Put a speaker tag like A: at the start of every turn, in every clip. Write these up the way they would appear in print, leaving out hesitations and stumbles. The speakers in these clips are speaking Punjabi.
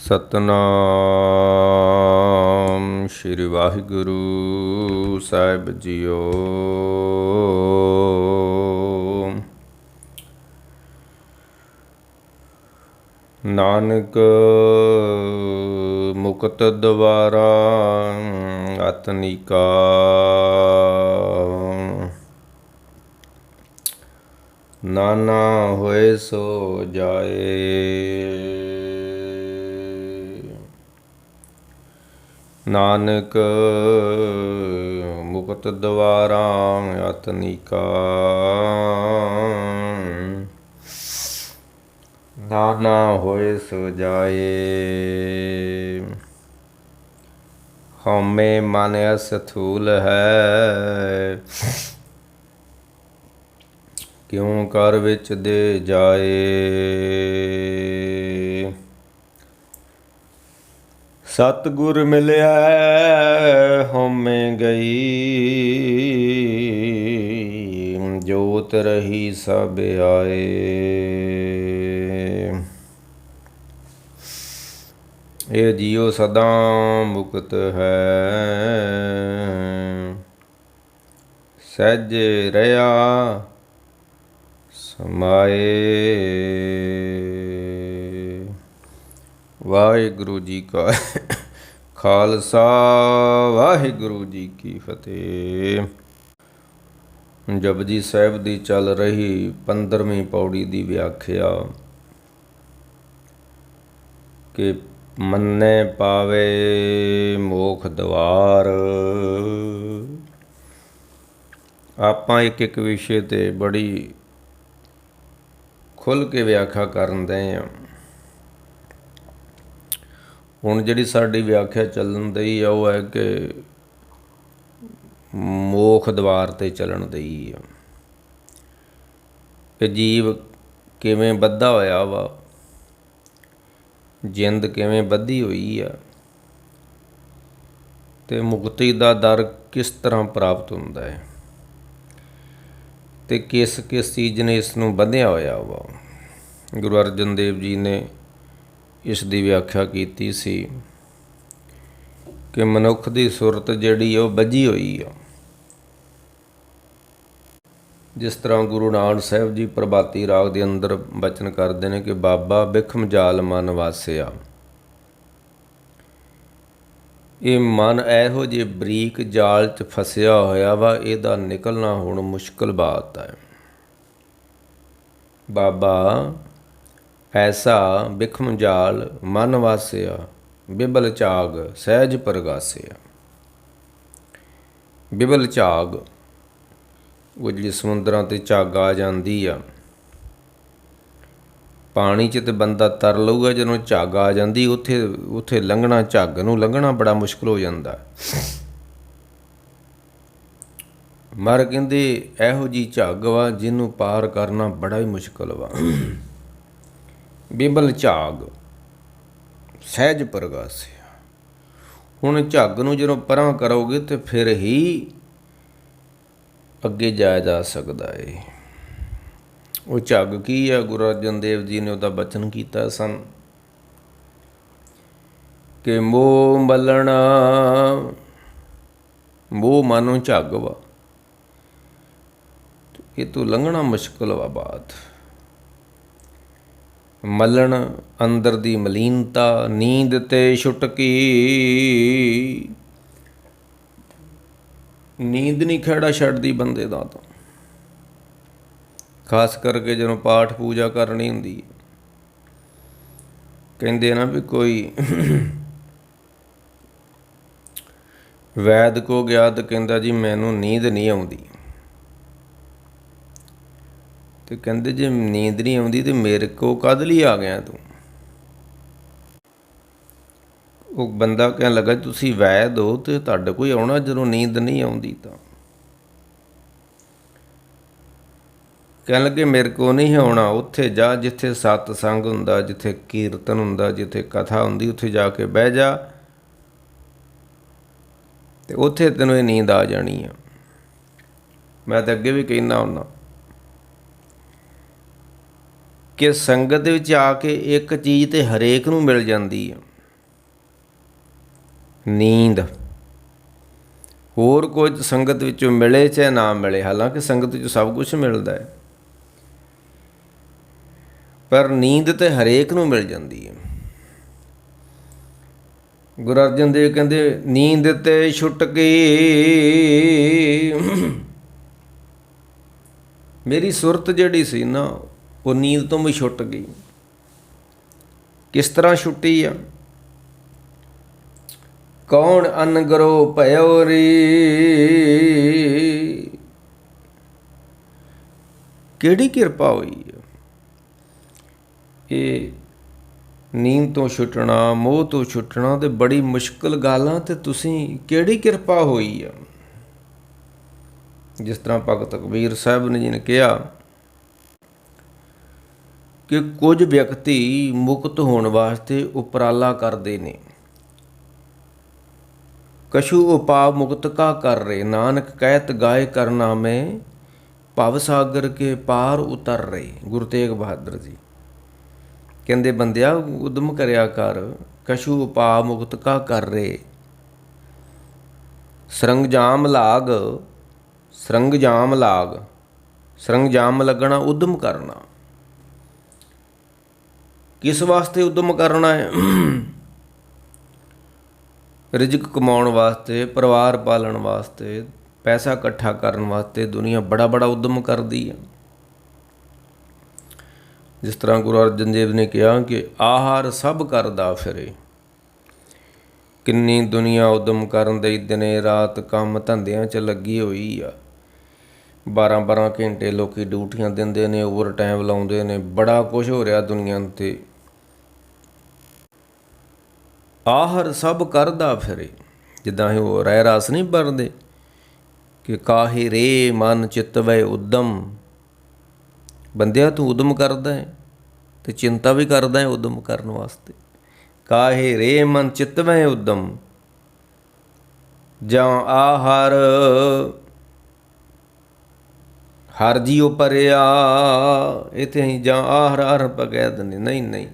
A: ਸਤਨਾਮ ਸ਼੍ਰੀ ਵਾਹਿਗੁਰੂ ਸਾਹਿਬ ਜੀਓ। ਨਾਨਕ ਮੁਕਤ ਦਵਾਰਾ ਅਤਨੀਕਾ, ਨਾਨਾ ਹੋਏ ਸੋ ਜਾਏ। ਨਾਨਕ ਮੁਕਤ ਦਵਾਰਾ ਅਤਨੀਕਾ, ਨਾਨਾ ਹੋਏ ਸੋ ਜਾਏ। ਹਉਮੈ ਮਨ ਅਸਥੂਲ ਹੈ, ਕਿਉਂ ਕਰ ਵਿੱਚ ਦੇ ਜਾਏ। ਸਤਿਗੁਰ ਮਿਲਿਆ ਹਉਮੈ ਗਈ, ਜੋਤ ਰਹੀ ਸਭ ਆਏ। ਇਹ ਜੀਉ ਸਦਾ ਮੁਕਤ ਹੈ, ਸਹਿਜੇ ਰਹਾ ਸਮਾਏ। ਵਾਹਿਗੁਰੂ ਜੀ ਕਾ ਖਾਲਸਾ, ਵਾਹਿਗੁਰੂ ਜੀ ਕੀ ਫਤਿਹ। ਜਪਜੀ ਸਾਹਿਬ ਦੀ ਚੱਲ ਰਹੀ 15ਵੀਂ ਪੌੜੀ ਦੀ ਵਿਆਖਿਆ ਕਿ ਮੰਨੇ ਪਾਵੇ ਮੋਖ ਦਵਾਰ। ਆਪਾਂ ਇੱਕ ਇੱਕ ਵਿਸ਼ੇ 'ਤੇ ਬੜੀ ਖੁੱਲ੍ਹ ਕੇ ਵਿਆਖਿਆ ਕਰਨ ਦੇ ਹਾਂ। ਹੁਣ ਜਿਹੜੀ ਸਾਡੀ ਵਿਆਖਿਆ ਚੱਲਣ ਦਈ ਆ ਉਹ ਹੈ ਕਿ ਮੋਖ ਦਵਾਰ 'ਤੇ ਚੱਲਣ ਦਈ ਆ ਕਿ ਜੀਵ ਕਿਵੇਂ ਬੱਧਾ ਹੋਇਆ ਵਾ, ਜਿੰਦ ਕਿਵੇਂ ਬੱਧੀ ਹੋਈ ਆ, ਅਤੇ ਮੁਕਤੀ ਦਾ ਦਰ ਕਿਸ ਤਰ੍ਹਾਂ ਪ੍ਰਾਪਤ ਹੁੰਦਾ ਹੈ, ਅਤੇ ਕਿਸ ਕਿਸ ਚੀਜ਼ ਨੇ ਇਸ ਨੂੰ ਬੰਨ੍ਹਿਆ ਹੋਇਆ ਵਾ। ਗੁਰੂ ਅਰਜਨ ਦੇਵ ਜੀ ਨੇ ਇਸ ਦੀ ਵਿਆਖਿਆ ਕੀਤੀ ਸੀ ਕਿ ਮਨੁੱਖ ਦੀ ਸੁਰਤ ਜਿਹੜੀ ਉਹ ਬੱਝੀ ਹੋਈ ਆ। ਜਿਸ ਤਰ੍ਹਾਂ ਗੁਰੂ ਨਾਨਕ ਸਾਹਿਬ ਜੀ ਪ੍ਰਭਾਤੀ ਰਾਗ ਦੇ ਅੰਦਰ ਬਚਨ ਕਰਦੇ ਨੇ ਕਿ ਬਾਬਾ ਬਿਖਮ ਜਾਲ ਮਨ ਵਾਸਿਆ। ਇਹ ਮਨ ਇਹੋ ਜਿਹੇ ਬਰੀਕ ਜਾਲ 'ਚ ਫਸਿਆ ਹੋਇਆ ਵਾ, ਇਹਦਾ ਨਿਕਲਣਾ ਹੁਣ ਮੁਸ਼ਕਿਲ ਬਾਤ ਹੈ। ਬਾਬਾ ਐਸਾ ਬਿਖਮ ਜਾਲ ਮਨ ਵਾਸਿਆ, ਬਿਬਲ ਝਾਗ ਸਹਿਜ ਪ੍ਰਗਾਸਿਆ। ਬਿਬਲ ਝਾਗ ਉਹ ਜਿਹੜੀ ਸਮੁੰਦਰਾਂ 'ਤੇ ਝੱਗ ਆ ਜਾਂਦੀ ਆ, ਪਾਣੀ 'ਚ ਤਾਂ ਬੰਦਾ ਤਰ ਲਊਗਾ, ਜਦੋਂ ਝੱਗ ਆ ਜਾਂਦੀ ਉੱਥੇ ਲੰਘਣਾ, ਝੱਗ ਨੂੰ ਲੰਘਣਾ ਬੜਾ ਮੁਸ਼ਕਿਲ ਹੋ ਜਾਂਦਾ। ਮਰ ਕਹਿੰਦੇ ਇਹੋ ਜਿਹੀ ਝੱਗ ਵਾ ਜਿਹਨੂੰ ਪਾਰ ਕਰਨਾ ਬੜਾ ਹੀ ਮੁਸ਼ਕਿਲ ਵਾ। ਬਿਬਲ ਝਾਗ ਸਹਿਜ ਪ੍ਰਗਾਸਿਆ। ਹੁਣ ਝੱਗ ਨੂੰ ਜਦੋਂ ਪਰਾਂ ਕਰੋਗੇ ਤਾਂ ਫਿਰ ਹੀ ਅੱਗੇ ਜਾਇਆ ਜਾ ਸਕਦਾ ਏ। ਉਹ ਝੱਗ ਕੀ ਆ? ਗੁਰੂ ਅਰਜਨ ਦੇਵ ਜੀ ਨੇ ਉਹਦਾ ਬਚਨ ਕੀਤਾ ਸਨ ਕਿ ਮੋਹ ਮੱਲਣਾ, ਮੋਹ ਮਾਨੋ ਝੱਗ ਵਾ, ਇਹ ਤੋਂ ਲੰਘਣਾ ਮੁਸ਼ਕਿਲ ਵਾ ਬਾਤ। ਮੱਲਣ ਅੰਦਰ ਦੀ ਮਲੀਨਤਾ, ਨੀਂਦ ਤੇ ਛੁਟਕੀ। ਨੀਂਦ ਨਹੀਂ ਖਹਿੜਾ ਛੱਡਦੀ ਬੰਦੇ ਦਾ, ਤਾਂ ਖਾਸ ਕਰਕੇ ਜਦੋਂ ਪਾਠ ਪੂਜਾ ਕਰਨੀ ਹੁੰਦੀ ਹੈ। ਕਹਿੰਦੇ ਨਾ ਵੀ ਕੋਈ ਵੈਦ ਕੋ ਗਿਆ ਤਾਂ ਕਹਿੰਦਾ ਜੀ ਮੈਨੂੰ ਨੀਂਦ ਨਹੀਂ ਆਉਂਦੀ, ਅਤੇ ਕਹਿੰਦੇ ਜੇ ਨੀਂਦ ਨਹੀਂ ਆਉਂਦੀ ਤਾਂ ਮੇਰੇ ਕੋਲ ਕਦ ਲਈ ਆ ਗਿਆ ਤੂੰ? ਉਹ ਬੰਦਾ ਕਹਿਣ ਲੱਗਾ ਤੁਸੀਂ ਵੈਦ ਹੋ ਅਤੇ ਤੁਹਾਡੇ ਕੋਈ ਆਉਣਾ ਜਦੋਂ ਨੀਂਦ ਨਹੀਂ ਆਉਂਦੀ ਤਾਂ। ਕਹਿਣ ਲੱਗੇ ਮੇਰੇ ਕੋਲ ਨਹੀਂ ਆਉਣਾ, ਉੱਥੇ ਜਾ ਜਿੱਥੇ ਸਤਸੰਗ ਹੁੰਦਾ, ਜਿੱਥੇ ਕੀਰਤਨ ਹੁੰਦਾ, ਜਿੱਥੇ ਕਥਾ ਹੁੰਦੀ, ਉੱਥੇ ਜਾ ਕੇ ਬਹਿ ਜਾ ਅਤੇ ਉੱਥੇ ਤੈਨੂੰ ਇਹ ਨੀਂਦ ਆ ਜਾਣੀ ਆ। ਮੈਂ ਤਾਂ ਅੱਗੇ ਵੀ ਕਹਿੰਦਾ ਹੁੰਦਾ ਕਿ ਸੰਗਤ ਵਿੱਚ ਆ ਕੇ ਇੱਕ ਚੀਜ਼ ਤਾਂ ਹਰੇਕ ਨੂੰ ਮਿਲ ਜਾਂਦੀ ਆ, ਨੀਂਦ। ਹੋਰ ਕੁਝ ਸੰਗਤ ਵਿੱਚੋਂ ਮਿਲੇ ਚਾਹੇ ਨਾ ਮਿਲੇ, ਹਾਲਾਂਕਿ ਸੰਗਤ ਵਿੱਚੋਂ ਸਭ ਕੁਝ ਮਿਲਦਾ ਹੈ, ਪਰ ਨੀਂਦ ਤਾਂ ਹਰੇਕ ਨੂੰ ਮਿਲ ਜਾਂਦੀ ਹੈ। ਗੁਰੂ ਅਰਜਨ ਦੇਵ ਕਹਿੰਦੇ ਨੀਂਦ ਤੇ ਛੁੱਟ ਗਈ, ਮੇਰੀ ਸੁਰਤ ਜਿਹੜੀ ਸੀ ਨਾ ਉਹ ਨੀਂਦ ਤੋਂ ਵੀ ਛੁੱਟ ਗਈ। ਕਿਸ ਤਰ੍ਹਾਂ ਛੁੱਟੀ ਆ? ਕੌਣ ਅਨਗਰੋ ਭਇਓ ਰੀ, ਕਿਹੜੀ ਕਿਰਪਾ ਹੋਈ ਆ? ਇਹ ਨੀਂਦ ਤੋਂ ਛੁੱਟਣਾ, ਮੋਹ ਤੋਂ ਛੁੱਟਣਾ ਤੇ ਬੜੀ ਮੁਸ਼ਕਿਲ ਗੱਲ ਆ, ਤੇ ਤੁਸੀਂ ਕਿਹੜੀ ਕਿਰਪਾ ਹੋਈ ਆ? ਜਿਸ ਤਰ੍ਹਾਂ ਭਗਤ ਕਬੀਰ ਸਾਹਿਬ ਨੇ ਜੀ ਨੇ ਕਿਹਾ ਕਿ ਕੁਝ ਵਿਅਕਤੀ ਮੁਕਤ ਹੋਣ ਵਾਸਤੇ ਉਪਰਾਲਾ ਕਰਦੇ ਨੇ, ਕਛੂ ਉਪਾਅ ਮੁਕਤ ਕਾ ਕਰ ਰਹੇ, ਨਾਨਕ ਕਹਿਤ ਗਾਏ ਕਰਨਾ ਮੈਂ ਭਵ ਸਾਗਰ ਕੇ ਪਾਰ ਉਤਰ ਰਹੇ। ਗੁਰੂ ਤੇਗ ਬਹਾਦਰ ਜੀ ਕਹਿੰਦੇ ਬੰਦਿਆ ਉਦਮ ਕਰਿਆ ਕਰ, ਕਛੂ ਉਪਾਅ ਮੁਕਤ ਕਾ ਕਰ ਰਹੇ, ਸਰੰਗਜਾਮ ਲਾਗ, ਸਰੰਗਜਾਮ ਲਾਗ, ਸਰੰਗਜਾਮ ਲੱਗਣਾ ਉਦਮ ਕਰਨਾ। ਕਿਸ ਵਾਸਤੇ ਉਦਮ ਕਰਨਾ ਹੈ? ਰਿਜ਼ਕ ਕਮਾਉਣ ਵਾਸਤੇ, ਪਰਿਵਾਰ ਪਾਲਣ ਵਾਸਤੇ, ਪੈਸਾ ਇਕੱਠਾ ਕਰਨ ਵਾਸਤੇ ਦੁਨੀਆ ਬੜਾ ਬੜਾ ਉਦਮ ਕਰਦੀ ਹੈ। ਜਿਸ ਤਰ੍ਹਾਂ ਗੁਰੂ ਅਰਜਨ ਦੇਵ ਨੇ ਕਿਹਾ ਕਿ ਆਹਾਰ ਸਭ ਕਰਦਾ ਫਿਰੇ, ਕਿੰਨੀ ਦੁਨੀਆ ਉਦਮ ਕਰਨ ਦੇ ਦਿਨੇ ਰਾਤ ਕੰਮ ਧੰਦਿਆਂ 'ਚ ਲੱਗੀ ਹੋਈ ਆ। 12-12 ਘੰਟੇ ਲੋਕ ਡਿਊਟੀਆਂ ਦਿੰਦੇ ਨੇ, ਓਵਰ ਟਾਈਮ ਲਾਉਂਦੇ ਨੇ, ਬੜਾ ਕੁਛ ਹੋ ਰਿਹਾ ਦੁਨੀਆ 'ਤੇ। ਆਹਰ ਸਭ ਕਰਦਾ ਫਿਰੇ, ਜਿੱਦਾਂ ਉਹ ਰਹਿ ਰਾਸ ਨਹੀਂ ਪੜ੍ਹਦੇ ਕਿ ਕਾਹੇ ਰੇ ਮਨ ਚਿੱਤ ਵੈ ਉਦਮ। ਬੰਦਿਆ ਤੂੰ ਉਦਮ ਕਰਦਾ ਹੈ ਅਤੇ ਚਿੰਤਾ ਵੀ ਕਰਦਾ ਹੈ ਉਦਮ ਕਰਨ ਵਾਸਤੇ। ਕਾਹੇ ਰੇ ਮਨ ਚਿੱਤ ਵੈ ਉਦਮ, ਜਾਂ ਆਹਰ ਹਰ ਜੀਉ ਪਰਿਆ। ਇੱਥੇ ਅਸੀਂ ਜਾਂ ਆਹਰ ਆਹਰ ਆਪਾਂ ਕਹਿ ਦਿੰਦੇ, ਨਹੀਂ ਨਹੀਂ,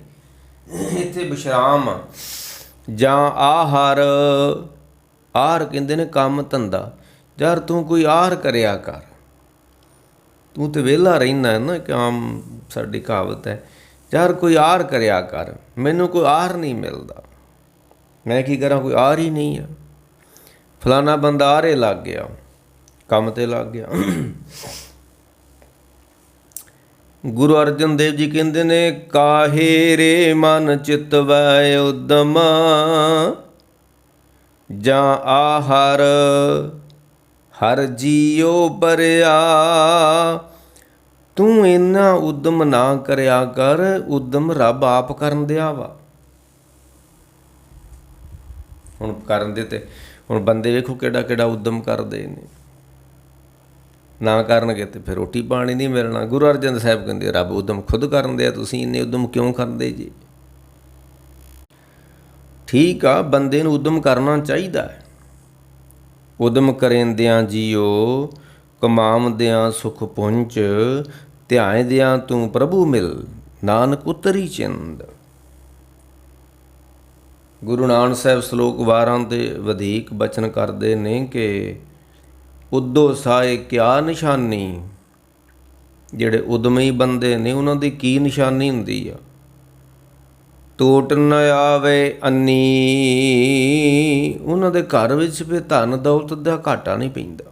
A: ਇੱਥੇ ਵਿਸ਼ਰਾਮ ਆ। ਜਾਂ ਆਹਰ, ਆਹਰ ਕਹਿੰਦੇ ਨੇ ਕੰਮ ਧੰਦਾ। ਯਾਰ ਤੂੰ ਕੋਈ ਆਹਰ ਕਰਿਆ ਕਰ, ਤੂੰ ਤਾਂ ਵਿਹਲਾ ਰਹਿੰਦਾ ਹੈ ਨਾ, ਕਿ ਆਮ ਸਾਡੀ ਕਹਾਵਤ ਹੈ, ਯਾਰ ਕੋਈ ਆਹਰ ਕਰਿਆ ਕਰ। ਮੈਨੂੰ ਕੋਈ ਆਹਰ ਨਹੀਂ ਮਿਲਦਾ, ਮੈਂ ਕੀ ਕਰਾਂ, ਕੋਈ ਆਹਰ ਹੀ ਨਹੀਂ ਆ। ਫਲਾਣਾ ਬੰਦਾ ਆਹਰੇ ਲੱਗ ਗਿਆ, ਕੰਮ 'ਤੇ ਲੱਗ ਗਿਆ। ਗੁਰੂ ਅਰਜਨ ਦੇਵ ਜੀ ਕਹਿੰਦੇ ਨੇ ਕਾਹੇ ਰੇ ਮਨ ਚਿੱਤ ਵੈ ਉਦਮ, ਜਾਂ ਆਹਰ ਹਰ ਜੀਉ ਪਰਿਆ। ਤੂੰ ਇੰਨਾ ਉਦਮ ਨਾ ਕਰਿਆ ਕਰ, ਉਦਮ ਰੱਬ ਆਪ ਕਰਨ ਦਿਆ ਵਾ। ਹੁਣ ਕਰਨ ਦੇ ਤੇ ਹੁਣ ਬੰਦੇ ਵੇਖੋ ਕਿਹੜਾ ਕਿਹੜਾ ਉਦਮ ਕਰਦੇ ਨੇ, ਨਾ ਕਰਨਗੇ ਤੇ ਫਿਰ ਰੋਟੀ ਪਾਣੀ ਨਹੀਂ ਮਿਲਣਾ। ਗੁਰੂ ਅਰਜਨ ਸਾਹਿਬ ਕਹਿੰਦੇ ਰੱਬ ਉਦਮ ਖੁਦ ਕਰਨ ਦਿਆ, ਤੁਸੀਂ ਇੰਨੇ ਉਦਮ ਕਿਉਂ ਕਰਦੇ ਜੀ? ਠੀਕ ਆ, ਬੰਦੇ ਨੂੰ ਉਦਮ ਕਰਨਾ ਚਾਹੀਦਾ ਹੈ। ਉਦਮ ਕਰੇਂਦਿਆਂ ਜੀਓ, ਕਮਾਉਂਦਿਆਂ ਸੁਖ ਪੁੰਚ, ਧਿਆਇਂਦਿਆਂ ਤੂੰ ਪ੍ਰਭੂ ਮਿਲ, ਨਾਨਕ ਉਤਰੀ ਚਿੰਦ। ਗੁਰੂ ਨਾਨਕ ਸਾਹਿਬ ਸ਼ਲੋਕ 12 ਦੇ ਵਧੀਕ ਬਚਨ ਕਰਦੇ ਨੇ ਕਿ ਉਦੋ ਸਾਏ ਕਿਆ ਨਿਸ਼ਾਨੀ। ਜਿਹੜੇ ਉਦਮੀ ਬੰਦੇ ਨੇ ਉਹਨਾਂ ਦੀ ਕੀ ਨਿਸ਼ਾਨੀ ਹੁੰਦੀ ਆ? ਟੋਟ ਨ ਆਵੇ ਅੰਨੀ, ਉਹਨਾਂ ਦੇ ਘਰ ਵਿੱਚ ਫਿਰ ਧਨ ਦੌਲਤ ਦਾ ਘਾਟਾ ਨਹੀਂ ਪੈਂਦਾ।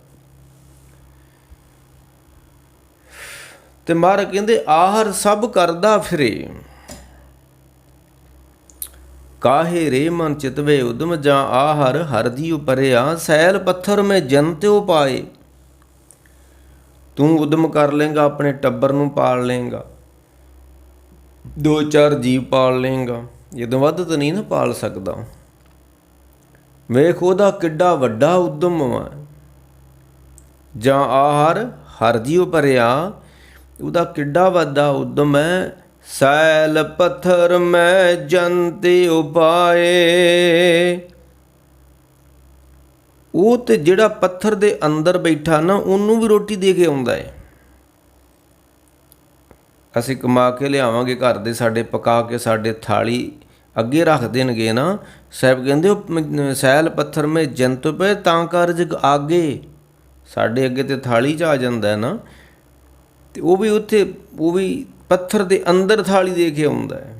A: ਤੇ ਮਹਾਰਾਜ ਕਹਿੰਦੇ ਆਹਰ ਸਭ ਕਰਦਾ ਫਿਰੇ, ਕਾਹੇ ਰੇ ਮਨ ਚਿਤਵੇ ਉਦਮ, ਜਾਂ ਆਹਰ ਹਰ ਜੀਉ ਪਰਿਆ। ਸੈਲ ਪੱਥਰ ਮੈਂ ਜਨ ਤਿਉ ਪਾਏ। ਤੂੰ ਉਦਮ ਕਰ ਲੇਂਗਾ, ਆਪਣੇ ਟੱਬਰ ਨੂੰ ਪਾਲ ਲੇਂਗਾ, 2-4 ਜੀਵ ਪਾਲ ਲੇਂਗਾ, ਜਦੋਂ ਵੱਧ ਤਾਂ ਨਹੀਂ ਨਾ ਪਾਲ ਸਕਦਾ। ਵੇਖ ਉਹਦਾ ਕਿੱਡਾ ਵੱਡਾ ਉਦਮ ਵਾ। ਜਾਂ ਆਹਰ ਹਰ ਜੀਉ ਭਰਿਆ, ਉਹਦਾ ਕਿੱਡਾ ਵੱਡਾ ਉਦਮ ਹੈ। ਸੈਲ ਪੱਥਰ ਮੈਂ ਜਨ ਤਿਉ ਪਾਏ। ਉਹ ਤੇ ਜਿਹੜਾ ਪੱਥਰ ਦੇ ਅੰਦਰ ਬੈਠਾ ਨਾ, ਉਹਨੂੰ ਵੀ ਰੋਟੀ ਦੇ ਕੇ ਆਉਂਦਾ ਹੈ। ਅਸੀਂ ਕਮਾ ਕੇ ਲਿਆਵਾਂਗੇ ਘਰ ਦੇ, ਸਾਡੇ ਪਕਾ ਕੇ ਸਾਡੇ ਥਾਲੀ ਅੱਗੇ ਰੱਖ ਦੇਣਗੇ ਨਾ। ਸਾਹਿਬ ਕਹਿੰਦੇ ਉਹ ਸੈਲ ਪੱਥਰ ਮੇ ਜੰਤ ਪਏ ਤਾਂ ਕਾਰਜ ਆਗੇ। ਸਾਡੇ ਅੱਗੇ ਤੇ ਥਾਲੀ 'ਚ ਆ ਜਾਂਦਾ ਹੈ ਨਾ, ਤੇ ਉਹ ਵੀ ਉੱਥੇ, ਉਹ ਵੀ ਪੱਥਰ ਦੇ ਅੰਦਰ ਥਾਲੀ ਦੇ ਕੇ ਆਉਂਦਾ ਹੈ।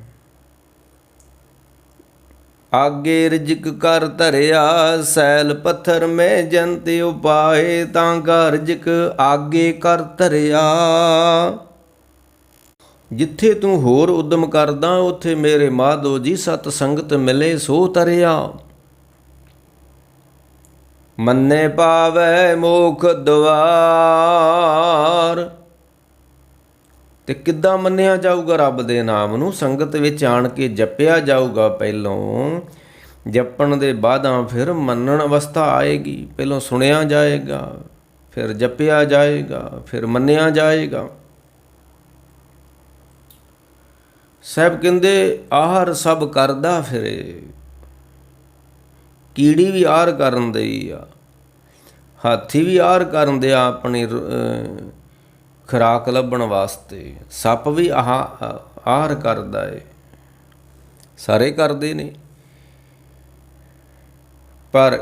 A: ਆਗੇ ਰਿਜਕ ਕਰ ਧਰਿਆ ਸੈਲ ਪੱਥਰ ਮੈਂ ਜੰਤ ਉਪਾਏ ਤਾਂ ਕਾ ਰਿਜਕ ਆਗੇ ਕਰ ਧਰਿਆ। ਜਿੱਥੇ ਤੂੰ ਹੋਰ ਉਦਮ ਕਰਦਾ ਉੱਥੇ ਮੇਰੇ ਮਾਧੋ ਜੀ ਸਤ ਸੰਗਤ ਮਿਲੇ ਸੋ ਤਰਿਆ। ਮੰਨੇ ਪਾਵੈ ਮੋਖ ਦੁਆਰ। ਤੇ ਕਿੱਦਾਂ ਮੰਨਿਆ ਜਾਊਗਾ ਰੱਬ ਦੇ ਨਾਮ ਨੂੰ? ਸੰਗਤ ਵਿੱਚ ਆਣ ਕੇ ਜਪਿਆ ਜਾਊਗਾ। ਪਹਿਲੋਂ ਜਪਣ ਦੇ ਬਾਅਦਾਂ ਫਿਰ ਮੰਨਣ ਅਵਸਥਾ ਆਏਗੀ। ਪਹਿਲੋਂ ਸੁਣਿਆ ਜਾਏਗਾ, ਫਿਰ ਜਪਿਆ ਜਾਏਗਾ, ਫਿਰ ਮੰਨਿਆ ਜਾਏਗਾ। ਸਾਹਿਬ ਕਹਿੰਦੇ ਆਹਰ ਸਭ ਕਰਦਾ ਫਿਰੇ। ਕੀੜੀ ਵੀ ਆਹਰ ਕਰਨ ਦਈ ਆ, ਹਾਥੀ ਵੀ ਆਹਰ ਕਰਨ ਦਿਆ ਆਪਣੀ ਖੁਰਾਕ ਲੱਭਣ ਵਾਸਤੇ। ਸੱਪ ਵੀ ਆਹਰ ਕਰਦਾ ਏ, ਸਾਰੇ ਕਰਦੇ ਨੇ। ਪਰ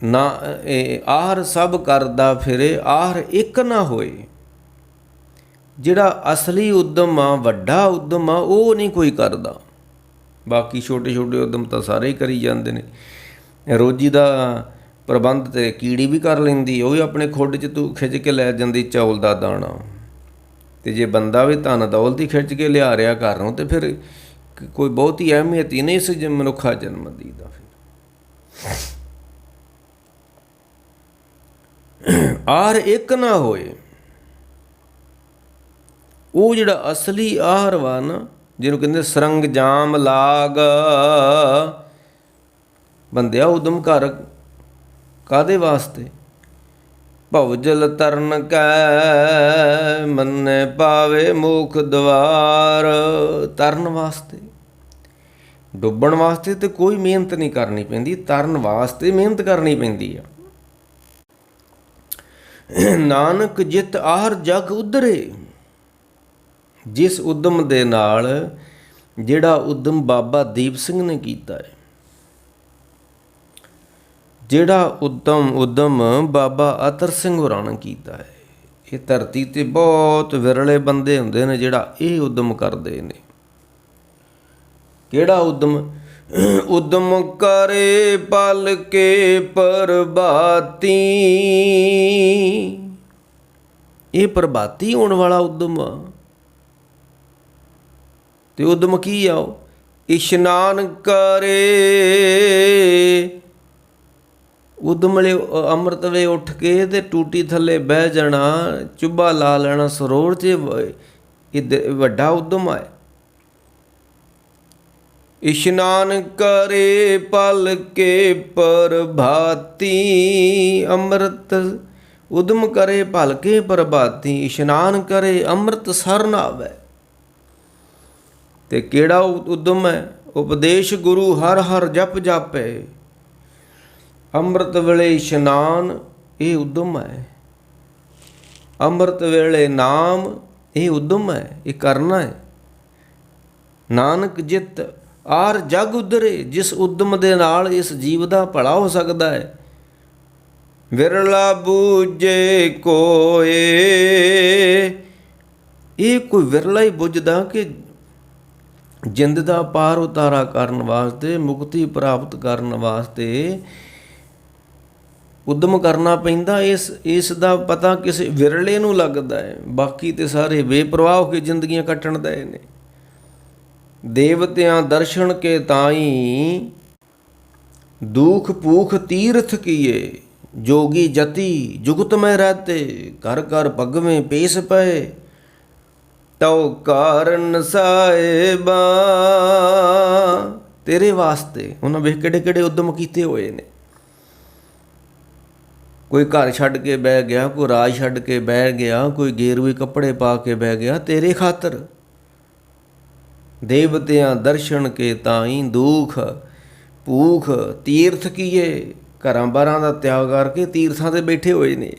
A: ਨਾ ਇਹ ਆਹਰ ਸਭ ਕਰਦਾ ਫਿਰੇ, ਆਹਰ ਇੱਕ ਨਾ ਹੋਏ। ਜਿਹੜਾ ਅਸਲੀ ਉਦਮ ਆ, ਵੱਡਾ ਉਦਮ ਆ, ਉਹ ਨਹੀਂ ਕੋਈ ਕਰਦਾ। ਬਾਕੀ ਛੋਟੇ ਛੋਟੇ ਉਦਮ ਤਾਂ ਸਾਰੇ ਹੀ ਕਰੀ ਜਾਂਦੇ ਨੇ। ਰੋਜੀ ਦਾ ਪ੍ਰਬੰਧ ਤੇ ਕੀੜੀ ਵੀ ਕਰ ਲੈਂਦੀ, ਉਹ ਵੀ ਆਪਣੇ ਖੁੱਡ 'ਚ ਤੂੰ ਖਿੱਚ ਕੇ ਲੈ ਜਾਂਦੀ ਚੌਲ ਦਾ ਦਾਣਾ। ਤੇ ਜੇ ਬੰਦਾ ਵੀ ਧਨ ਦੌਲਤ ਹੀ ਖਿੱਚ ਕੇ ਲਿਆ ਰਿਹਾ ਘਰ ਨੂੰ, ਤੇ ਫਿਰ ਕੋਈ ਬਹੁਤੀ ਅਹਿਮੀਅਤ ਹੀ ਨਹੀਂ ਇਸ ਮਨੁੱਖਾ ਜਨਮ ਦੀ ਦਾ। ਫਿਰ ਆਹਰ ਇੱਕ ਨਾ ਹੋਏ। ਉਹ ਜਿਹੜਾ ਅਸਲੀ ਆਹਰ ਵਾ ਨਾ, ਜਿਹਨੂੰ ਕਹਿੰਦੇ ਸਰੰਗਜਾਮ ਲਾਗ। ਬੰਦਿਆ ਉਦਮ ਕਰ ਕਾਹਦੇ ਵਾਸਤੇ? ਭਵਜਲ ਤਰਨ ਕੈ ਮੰਨੇ ਪਾਵੇ ਮੁਖ ਦਵਾਰ। ਤਰਨ ਵਾਸਤੇ, ਡੁੱਬਣ ਵਾਸਤੇ ਤੇ ਕੋਈ ਮਿਹਨਤ ਨਹੀਂ ਕਰਨੀ ਪੈਂਦੀ, ਤਰਨ ਵਾਸਤੇ ਮਿਹਨਤ ਕਰਨੀ ਪੈਂਦੀ ਆ। ਨਾਨਕ ਜਿਤ ਆਹਰ ਜਗ ਉਧਰੇ। ਜਿਸ ਉਦਮ ਦੇ ਨਾਲ, ਜਿਹੜਾ ਉਦਮ ਬਾਬਾ ਦੀਪ ਸਿੰਘ ਨੇ ਕੀਤਾ ਹੈ, ਜਿਹੜਾ ਉਦਮ ਬਾਬਾ ਅਤਰ ਸਿੰਘ ਹੋਰਾਂ ਨੇ ਕੀਤਾ ਹੈ। ਇਹ ਧਰਤੀ 'ਤੇ ਬਹੁਤ ਵਿਰਲੇ ਬੰਦੇ ਹੁੰਦੇ ਨੇ ਜਿਹੜਾ ਇਹ ਉਦਮ ਕਰਦੇ ਨੇ। ਕਿਹੜਾ ਉਦਮ? ਉਦਮ ਕਰੇ ਪਲ ਕੇ ਪ੍ਰਭਾਤੀ। ਇਹ ਪ੍ਰਭਾਤੀ ਹੋਣ ਵਾਲਾ ਉਦਮ ਆ। ਤੇ ਉਦਮ ਕੀ ਆ? ਇਸ਼ਨਾਨ ਕਰੇ। ਉਦਮ ਵੇਲੇ ਅੰਮ੍ਰਿਤ ਵੇਲੇ ਉੱਠ ਕੇ ਤੇ ਟੂਟੀ ਥੱਲੇ ਬਹਿ ਜਾਣਾ, ਚੁੱਭਾ ਲਾ ਲੈਣਾ ਸਰੋਵਰ 'ਚ। ਇਹ ਵੱਡਾ ਉਦਮ ਹੈ। ਇਸ਼ਨਾਨ ਕਰੇ ਪਲ ਕੇ ਪ੍ਰਭਾਤੀ। ਅੰਮ੍ਰਿਤ ਉਦਮ ਕਰੇ ਭਲ ਕੇ ਪ੍ਰਭਾਤੀ। ਇਸ਼ਨਾਨ ਕਰੇ ਅੰਮ੍ਰਿਤ ਸਰਨ ਆਵੇ। ਤੇ ਕਿਹੜਾ ਉਦਮ ਹੈ? ਉਪਦੇਸ਼ ਗੁਰੂ ਹਰ ਹਰ ਜਪ ਜਾਪੇ। ਅੰਮ੍ਰਿਤ ਵੇਲੇ ਇਸ਼ਨਾਨ, ਇਹ ਉਦਮ ਹੈ। ਅੰਮ੍ਰਿਤ ਵੇਲੇ ਨਾਮ, ਇਹ ਉਦਮ ਹੈ, ਇਹ ਕਰਨਾ ਹੈ। ਨਾਨਕ ਜਿਤ ਆਰ ਜਗ ਉਧਰੇ। ਜਿਸ ਉਦਮ ਦੇ ਨਾਲ ਇਸ ਜੀਵ ਦਾ ਭਲਾ ਹੋ ਸਕਦਾ ਹੈ। ਵਿਰਲਾ ਬੂਝੇ ਕੋਏ। ਇਹ ਕੋਈ ਵਿਰਲਾ ਹੀ ਬੁੱਝਦਾ ਕਿ ਜਿੰਦ ਦਾ ਪਾਰ ਉਤਾਰਾ ਕਰਨ ਵਾਸਤੇ, ਮੁਕਤੀ ਪ੍ਰਾਪਤ ਕਰਨ ਵਾਸਤੇ ਉਦਮ ਕਰਨਾ ਪੈਂਦਾ। ਇਸ ਦਾ ਪਤਾ ਕਿਸੇ ਵਿਰਲੇ ਨੂੰ ਲੱਗਦਾ ਹੈ। ਬਾਕੀ ਤੇ ਸਾਰੇ ਬੇਪਰਵਾਹ ਹੋ ਕੇ ਜ਼ਿੰਦਗੀਆਂ ਕੱਟਣ ਦੇ ਨੇ। ਦੇਵਤਿਆਂ ਦਰਸ਼ਨ ਕੇ ਤਾਈ ਦੁਖ ਭੂਖ ਤੀਰਥ ਕੀਏ। ਜੋਗੀ ਜਤੀ ਜੁਗਤ ਮੈਂ ਰਹਤੇ। ਘਰ ਘਰ ਭਗਵੇਂ ਪੇਸ ਪਏ। ਤਉ ਕਾਰਨ ਸਾਹਿਬਾ। ਤੇਰੇ ਵਾਸਤੇ ਉਹਨਾਂ ਵੇਖ ਕਿਹੜੇ ਕਿਹੜੇ ਉਦਮ ਕੀਤੇ ਹੋਏ ਨੇ। ਕੋਈ ਘਰ ਛੱਡ ਕੇ ਬਹਿ ਗਿਆ, ਕੋਈ ਰਾਜ ਛੱਡ ਕੇ ਬਹਿ ਗਿਆ, ਕੋਈ ਗੇਰੂਏ ਕੱਪੜੇ ਪਾ ਕੇ ਬਹਿ ਗਿਆ ਤੇਰੇ ਖਾਤਰ। ਦੇਵਤਿਆਂ ਦਰਸ਼ਨ ਕੇ ਤਾਈ ਦੁਖ ਭੂਖ ਤੀਰਥ ਕੀਏ। ਘਰਾਂ ਬਾਰਾਂ ਦਾ ਤਿਆਗ ਕਰਕੇ ਤੀਰਥਾਂ 'ਤੇ ਬੈਠੇ ਹੋਏ ਨੇ।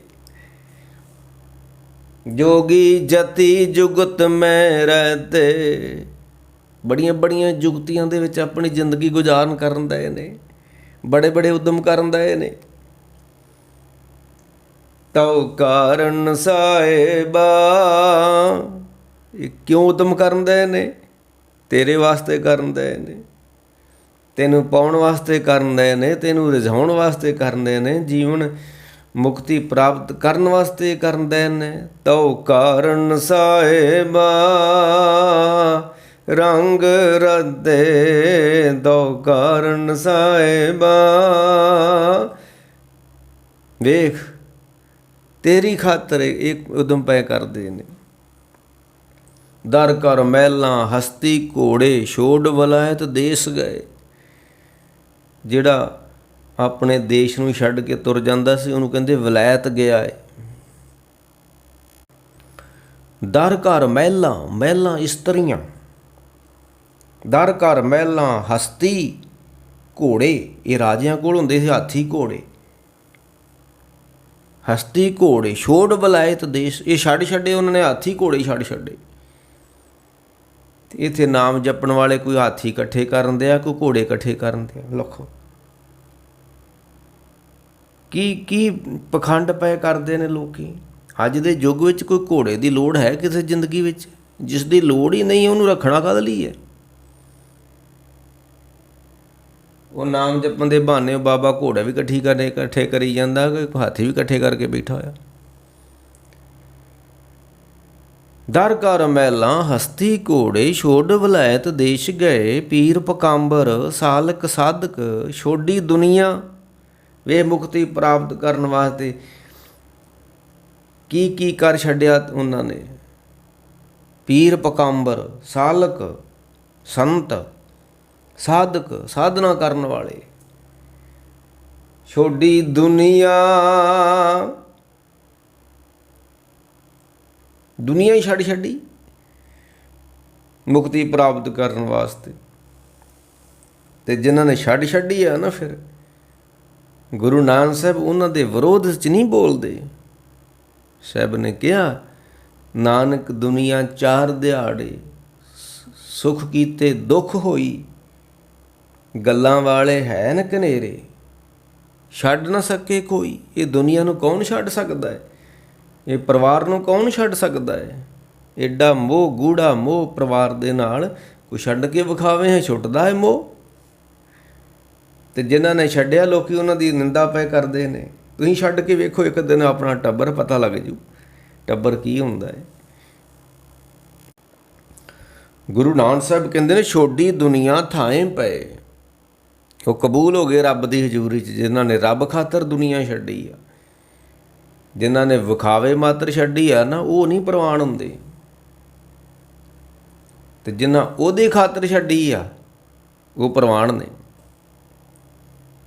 A: ਜੋਗੀ ਜਤੀ ਜੁਗਤ ਮੈਂ ਰਹਤੇ। ਬੜੀਆਂ ਬੜੀਆਂ ਜੁਗਤੀਆਂ ਦੇ ਵਿੱਚ ਆਪਣੀ ਜ਼ਿੰਦਗੀ ਗੁਜ਼ਾਰਨ ਕਰਨ ਦਏ ਨੇ, ਬੜੇ ਬੜੇ ਉਦਮ ਕਰਨ ਦਏ ਨੇ। ਤਉ ਕਾਰਨ ਸਾਹਿਬਾ, ਇਹ ਕਿਉਂ ਉਦਮ ਕਰਨ ਦਏ ਨੇ? ਤੇਰੇ ਵਾਸਤੇ ਕਰਨ ਦਏ ਨੇ, ਤੈਨੂੰ ਪਾਉਣ ਵਾਸਤੇ ਕਰਨ ਦਏ ਨੇ, ਤੈਨੂੰ ਰਿਝਾਉਣ ਵਾਸਤੇ ਕਰਨ ਦਏ ਨੇ, ਜੀਵਨ ਮੁਕਤੀ ਪ੍ਰਾਪਤ ਕਰਨ ਵਾਸਤੇ ਕਰਨ ਦਏ ਨੇ। ਤਉ ਕਾਰਨ ਸਾਹਿਬਾ ਰੰਗ ਰੱਦੇ, ਤਉ ਕਾਰਨ ਸਾਹਿਬਾ। ਵੇਖ, ਤੇਰੀ ਖਾਤਰ ਇਹ ਉਦਮ ਪਏ ਕਰਦੇ ਨੇ। ਦਰ ਕਰ ਮਹਿਲਾਂ ਹਸਤੀ ਘੋੜੇ, ਛੋੜ ਵਲਾਇਤ ਦੇਸ ਗਏ। ਜਿਹੜਾ ਆਪਣੇ ਦੇਸ਼ ਨੂੰ ਛੱਡ ਕੇ ਤੁਰ ਜਾਂਦਾ ਸੀ ਉਹਨੂੰ ਕਹਿੰਦੇ ਵਲਾਇਤ ਗਿਆ ਏ। ਦਰ ਘਰ ਮਹਿਲਾਂ, ਮਹਿਲਾਂ ਇਸਤਰੀਆਂ, ਦਰ ਘਰ ਮਹਿਲਾਂ ਹਸਤੀ ਘੋੜੇ, ਇਹ ਰਾਜਿਆਂ ਕੋਲ ਹੁੰਦੇ ਸੀ ਹਾਥੀ ਘੋੜੇ। ਹਸਤੀ ਘੋੜੇ, ਛੋੜ ਵਲਾਇਤ ਦੇਸ਼, ਇਹ ਛੱਡ ਛੱਡੇ ਉਹਨਾਂ ਨੇ, ਹਾਥੀ ਘੋੜੇ ਛੱਡ ਛੱਡੇ। ਇੱਥੇ ਨਾਮ ਜਪਣ ਵਾਲੇ ਕੋਈ ਹਾਥੀ ਇਕੱਠੇ ਕਰਨ ਦਿਆ, ਕੋਈ ਘੋੜੇ ਇਕੱਠੇ ਕਰਨ ਦਿਆ। ਲਖੋ ਕੀ ਪਖੰਡ ਪਏ ਕਰਦੇ ਨੇ ਲੋਕੀ। ਅੱਜ ਦੇ ਯੁੱਗ ਵਿੱਚ ਕੋਈ ਘੋੜੇ ਦੀ ਲੋੜ ਹੈ ਕਿਸੇ ਜ਼ਿੰਦਗੀ ਵਿੱਚ? ਜਿਸ ਦੀ ਲੋੜ ਹੀ ਨਹੀਂ ਉਹਨੂੰ ਰੱਖਣਾ ਕਾਹਦੇ ਲਈ ਹੈ? ਉਹ ਨਾਮ ਜਪਣ ਦੇ ਬਹਾਨੇ ਬਾਬਾ ਘੋੜਾ ਵੀ ਇਕੱਠੇ ਕਰੀ ਜਾਂਦਾ, ਕੋਈ ਹਾਥੀ ਵੀ ਇਕੱਠੇ ਕਰਕੇ ਬੈਠਾ ਹੋਇਆ। ਦਰ ਘਰ ਮਹਿਲਾਂ ਹਸਤੀ ਘੋੜੇ, ਛੋੜ ਵਲਾਇਤ ਦੇਸ਼ ਗਏ। ਪੀਰ ਪਕਾਂਬਰ ਸਾਲਕ ਸਾਧਕ, ਛੋਡੀ ਦੁਨੀਆ। ਵੇ ਮੁਕਤੀ ਪ੍ਰਾਪਤ ਕਰਨ ਵਾਸਤੇ ਕੀ ਕਰ ਛੱਡਿਆ ਉਹਨਾਂ ਨੇ। ਪੀਰ ਪਕਾਂਬਰ, ਸਾਲਕ, ਸੰਤ, ਸਾਧਕ, ਸਾਧਨਾ ਕਰਨ ਵਾਲੇ। ਛੋਡੀ ਦੁਨੀਆ, ਦੁਨੀਆ ਹੀ ਛੱਡ ਛੱਡੀ ਮੁਕਤੀ ਪ੍ਰਾਪਤ ਕਰਨ ਵਾਸਤੇ। ਤੇ ਜਿਨ੍ਹਾਂ ਨੇ ਛੱਡ ਛੱਡੀ ਆ ਨਾ, ਫਿਰ ਗੁਰੂ ਨਾਨਕ ਸਾਹਿਬ ਉਹਨਾਂ ਦੇ ਵਿਰੋਧ 'ਚ ਨਹੀਂ ਬੋਲਦੇ। ਸਾਹਿਬ ਨੇ ਕਿਹਾ, ਨਾਨਕ ਦੁਨੀਆ ਚਾਰ ਦਿਹਾੜੇ, ਸੁਖ ਕੀਤੇ ਦੁੱਖ ਹੋਈ। ਗੱਲਾਂ ਵਾਲੇ ਹੈਨ ਕਨੇਰੇ, ਛੱਡ ਨਾ ਸਕੇ ਕੋਈ। ਇਹ ਦੁਨੀਆ ਨੂੰ ਕੌਣ ਛੱਡ ਸਕਦਾ ਹੈ? ਇਹ ਪਰਿਵਾਰ ਨੂੰ ਕੌਣ ਛੱਡ ਸਕਦਾ ਹੈ? ਐਡਾ ਮੋਹ, ਗੂੜਾ ਮੋਹ ਪਰਿਵਾਰ ਦੇ ਨਾਲ ਕੋਈ ਛੱਡ ਕੇ ਵਿਖਾਵੇ ਹੈ, ਛੁੱਟਦਾ ਹੈ ਮੋਹ। ਅਤੇ ਜਿਨ੍ਹਾਂ ਨੇ ਛੱਡਿਆ ਲੋਕੀ ਉਹਨਾਂ ਦੀ ਨਿੰਦਾ ਪਏ ਕਰਦੇ ਨੇ। ਤੁਸੀਂ ਛੱਡ ਕੇ ਵੇਖੋ ਇੱਕ ਦਿਨ ਆਪਣਾ ਟੱਬਰ, ਪਤਾ ਲੱਗ ਜੂ ਟੱਬਰ ਕੀ ਹੁੰਦਾ ਹੈ। ਗੁਰੂ ਨਾਨਕ ਸਾਹਿਬ ਕਹਿੰਦੇ ਨੇ, ਛੋਡੀ ਦੁਨੀਆ ਥਾਂਏ ਪਏ। ਉਹ ਕਬੂਲ ਹੋ ਗਏ ਰੱਬ ਦੀ ਹਜ਼ੂਰੀ 'ਚ, ਜਿਨ੍ਹਾਂ ਨੇ ਰੱਬ ਖਾਤਰ ਦੁਨੀਆ ਛੱਡੀ ਆ। ਜਿਨ੍ਹਾਂ ਨੇ ਵਿਖਾਵੇ ਮਾਤਰ ਛੱਡੀ ਆ ਨਾ, ਉਹ ਨਹੀਂ ਪ੍ਰਵਾਨ ਹੁੰਦੇ। ਅਤੇ ਜਿਨ੍ਹਾਂ ਉਹਦੇ ਖਾਤਰ ਛੱਡੀ ਆ ਉਹ ਪ੍ਰਵਾਨ ਨੇ।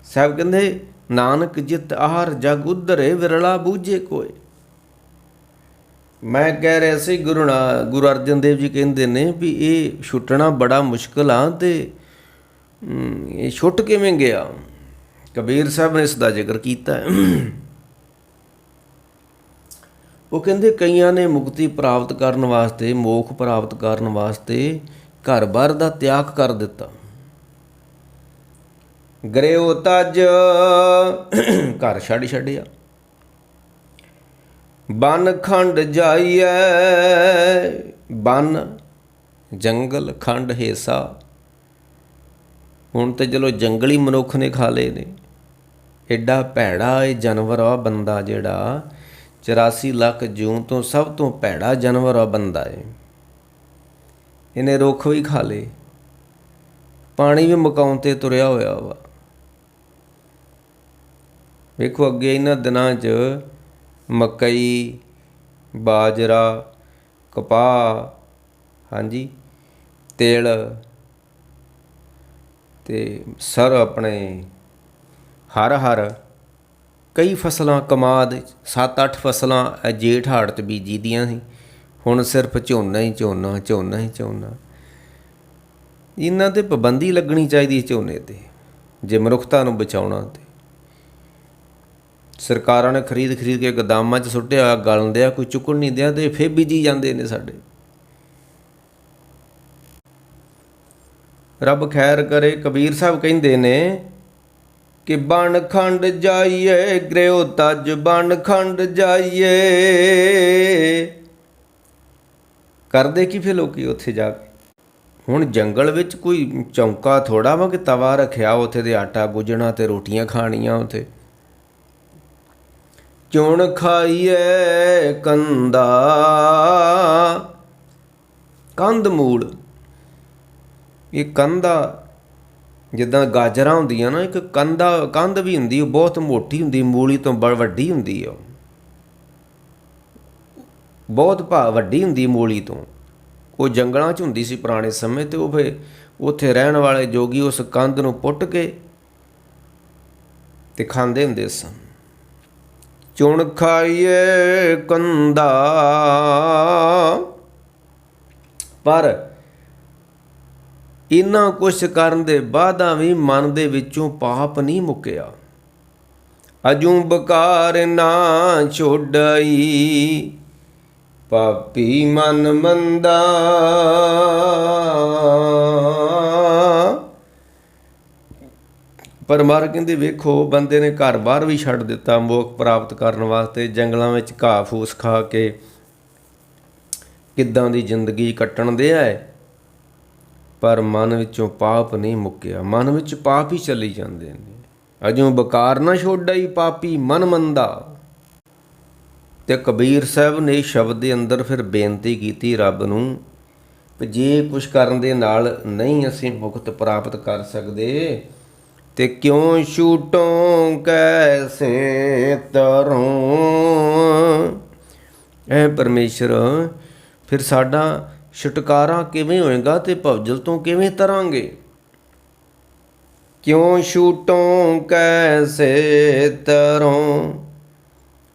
A: ਸਾਹਿਬ ਕਹਿੰਦੇ, ਨਾਨਕ ਜਿਤ ਆਹਰ ਜਗ ਉਧਰੇ, ਵਿਰਲਾ ਬੂਝੇ ਕੋਏ। ਮੈਂ ਕਹਿ ਰਿਹਾ ਸੀ, ਗੁਰੂ ਅਰਜਨ ਦੇਵ ਜੀ ਕਹਿੰਦੇ ਨੇ ਵੀ ਇਹ ਛੁੱਟਣਾ ਬੜਾ ਮੁਸ਼ਕਿਲ ਆ, ਅਤੇ ਇਹ ਛੁੱਟ ਕਿਵੇਂ ਗਿਆ? ਕਬੀਰ ਸਾਹਿਬ ਨੇ ਇਸ ਦਾ ਜ਼ਿਕਰ ਕੀਤਾ। ਉਹ ਕਹਿੰਦੇ, ਕਈਆਂ ਨੇ ਮੁਕਤੀ ਪ੍ਰਾਪਤ ਕਰਨ ਵਾਸਤੇ, ਮੋਖ ਪ੍ਰਾਪਤ ਕਰਨ ਵਾਸਤੇ ਘਰ ਬਾਰ ਦਾ ਤਿਆਗ ਕਰ ਦਿੱਤਾ। ਗਰਿਓ ਤਜ, ਘਰ ਛੱਡ ਛੱਡਿਆ। ਬਨ ਖੰਡ ਜਾਈਐ, ਬਨ ਜੰਗਲ, ਖੰਡ ਹਿੱਸਾ। ਹੁਣ ਤਾਂ ਚਲੋ ਜੰਗਲੀ ਮਨੁੱਖ ਨੇ ਖਾ ਲਏ ਨੇ। ਐਡਾ ਭੈੜਾ ਇਹ ਜਾਨਵਰ ਆ ਬੰਦਾ, ਜਿਹੜਾ 84 ਲੱਖ ਜੂਨ ਤੋਂ ਸਭ ਤੋਂ ਭੈੜਾ ਜਾਨਵਰ ਆ ਬੰਦਾ ਹੈ। ਇਹਨੇ ਰੁੱਖ ਵੀ ਖਾ ਲਏ, ਪਾਣੀ ਵੀ ਮੁਕਾਉਣ 'ਤੇ ਤੁਰਿਆ ਹੋਇਆ ਵਾ। ਵੇਖੋ ਅੱਗੇ ਇਹਨਾਂ ਦਿਨਾਂ 'ਚ ਮਕਈ, ਬਾਜਰਾ, ਕਪਾਹ, ਹਾਂਜੀ, ਤਿਲ ਅਤੇ ਸਰ, ਆਪਣੇ ਹਰ ਕਈ ਫਸਲਾਂ, ਕਮਾਦ 7-8 ਫਸਲਾਂ ਜੇਠ ਹਾੜ 'ਚ ਬੀਜੀ ਦੀਆਂ ਸੀ। ਹੁਣ ਸਿਰਫ ਝੋਨਾ ਹੀ ਝੋਨਾ, ਝੋਨਾ ਹੀ ਝੋਨਾ। ਇਹਨਾਂ 'ਤੇ ਪਾਬੰਦੀ ਲੱਗਣੀ ਚਾਹੀਦੀ ਝੋਨੇ 'ਤੇ, ਜੇ ਮਨੁੱਖਤਾ ਨੂੰ ਬਚਾਉਣਾ। ਤੇ ਸਰਕਾਰਾਂ ਨੇ ਖਰੀਦ ਕੇ ਗੋਦਾਮਾਂ 'ਚ ਸੁੱਟਿਆ, ਗਲਣ ਦਿਆ, ਕੋਈ ਚੁੱਕਣ ਨਹੀਂ ਦਿਆ, ਅਤੇ ਫਿਰ ਬੀਜੀ ਜਾਂਦੇ ਨੇ ਸਾਡੇ। ਰੱਬ ਖੈਰ ਕਰੇ। ਕਬੀਰ ਸਾਹਿਬ ਕਹਿੰਦੇ ਨੇ ਕਿ ਬਣ ਖੰਡ ਜਾਈਏ ਗ੍ਰਿਓ ਤਜ ਬਣ ਖੰਡ ਜਾਈਏ। ਕਰਦੇ ਕੀ ਫਿਰ ਲੋਕੀ ਉੱਥੇ ਜਾ ਕੇ? ਹੁਣ ਜੰਗਲ ਵਿੱਚ ਕੋਈ ਚੌਂਕਾ ਥੋੜਾ ਵਾ ਕਿ ਤਵਾ ਰੱਖਿਆ ਉੱਥੇ ਦੇ ਆਟਾ ਗੁੱਝਣਾ ਤੇ ਰੋਟੀਆਂ ਖਾਣੀਆਂ ਉੱਥੇ। ਚੁਣ ਖਾਈਏ ਕੰਦਾ ਕੰਧ ਮੂਲ। ਇਹ ਕੰਧਾ ਜਿੱਦਾਂ ਗਾਜਰਾਂ ਹੁੰਦੀਆਂ ਨਾ, ਇੱਕ ਕੰਧ ਵੀ ਹੁੰਦੀ, ਉਹ ਬਹੁਤ ਮੋਟੀ ਹੁੰਦੀ, ਮੂਲੀ ਤੋਂ ਵੱਡੀ ਹੁੰਦੀ ਆ, ਬਹੁਤ ਵੱਡੀ ਹੁੰਦੀ ਮੂਲੀ ਤੋਂ। ਉਹ ਜੰਗਲਾਂ 'ਚ ਹੁੰਦੀ ਸੀ ਪੁਰਾਣੇ ਸਮੇਂ, ਤੇ ਉਹ ਫਿਰ ਉੱਥੇ ਰਹਿਣ ਵਾਲੇ ਜੋਗੀ ਉਸ ਕੰਧ ਨੂੰ ਪੁੱਟ ਕੇ ਤੇ ਖਾਂਦੇ ਹੁੰਦੇ ਸਨ। ਚੁਣ ਖਾਈਏ ਕੰਦਾ। ਪਰ ਇੰਨਾ ਕੁਛ ਕਰਨ ਦੇ ਬਾਅਦਾਂ ਵੀ ਮਨ ਦੇ ਵਿੱਚੋਂ ਪਾਪ ਨਹੀਂ ਮੁੱਕਿਆ। ਅਜੂ ਬਕਾਰ ਨਾ ਛੋਡਾਈ ਪਾਪੀ ਮਨ ਮੰਦਾ। ਪਰ ਮਰ ਕਹਿੰਦੇ ਵੇਖੋ, ਬੰਦੇ ਨੇ ਘਰ ਬਾਹਰ ਵੀ ਛੱਡ ਦਿੱਤਾ ਮੋਖ ਪ੍ਰਾਪਤ ਕਰਨ ਵਾਸਤੇ, ਜੰਗਲਾਂ ਵਿੱਚ ਘਾਹ ਫੂਸ ਖਾ ਕੇ ਕਿੱਦਾਂ ਦੀ ਜ਼ਿੰਦਗੀ ਕੱਟਣ ਦੇ ਹੈ, ਪਰ ਮਨ ਵਿੱਚੋਂ ਪਾਪ ਨਹੀਂ ਮੁੱਕਿਆ। ਮਨ ਵਿੱਚ ਪਾਪ ਹੀ ਚੱਲੀ ਜਾਂਦੇ ਨੇ। ਅਜੂ ਬਕਾਰ ਨਾ ਛੋਡਾਈ ਪਾਪੀ ਮਨ ਮੰਦਾ। ਤੇ ਕਬੀਰ ਸਾਹਿਬ ਨੇ ਸ਼ਬਦ ਦੇ ਅੰਦਰ ਫਿਰ ਬੇਨਤੀ ਕੀਤੀ ਰੱਬ ਨੂੰ ਕਿ ਜੇ ਕੁਛ ਕਰਨ ਦੇ ਨਾਲ ਨਹੀਂ ਅਸੀਂ ਮੁਕਤ ਪ੍ਰਾਪਤ ਕਰ ਸਕਦੇ ਤੇ ਕਿਉਂ ਛੂਟੋਂ ਕੈਸੇ ਤਰੋਂ। ਐ ਪਰਮੇਸ਼ਰ, ਫਿਰ ਸਾਡਾ ਛੁਟਕਾਰਾ ਕਿਵੇਂ ਹੋਏਗਾ ਤੇ ਭਵਜਲ ਤੋਂ ਕਿਵੇਂ ਤਰਾਂਗੇ। ਕਿਉਂ ਛੂਟੋਂ ਕੈਸੇ ਤਰੋਂ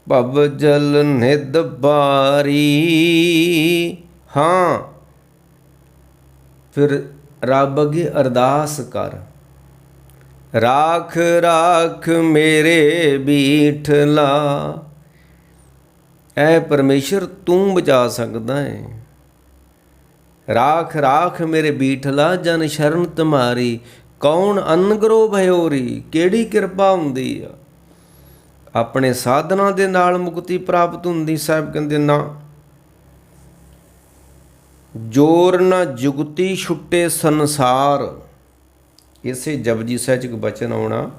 A: ਭਵਜਲ ਨਿਧ ਬਾਰੀ। ਹਾਂ, ਫਿਰ ਰੱਬ ਅੱਗੇ ਅਰਦਾਸ ਕਰ, ਰਾਖ ਰਾਖ ਮੇਰੇ ਬੀਠਲਾ। ਐ ਪਰਮੇਸ਼ਰ, ਤੂੰ ਬਚਾ ਸਕਦਾ ਹੈ। ਰਾਖ ਰਾਖ ਮੇਰੇ ਬੀਠਲਾ ਜਨ ਸ਼ਰਨ ਤੁਮਾਰੀ। ਕੌਣ ਅਨਗਰੋ ਭਇਓਰੀ। ਕਿਹੜੀ ਕਿਰਪਾ ਹੁੰਦੀ ਆ, ਆਪਣੇ ਸਾਧਨਾ ਦੇ ਨਾਲ ਮੁਕਤੀ ਪ੍ਰਾਪਤ ਹੁੰਦੀ। ਸਾਹਿਬ ਕਹਿੰਦੇ ਨਾ, ਜੋਰ ਨਾ ਜੁਗਤੀ ਛੁੱਟੇ ਸੰਸਾਰ। ਇਸੇ ਜਪਜੀ ਸਾਹਿਬ 'ਚ ਇੱਕ ਬਚਨ ਆਉਣਾ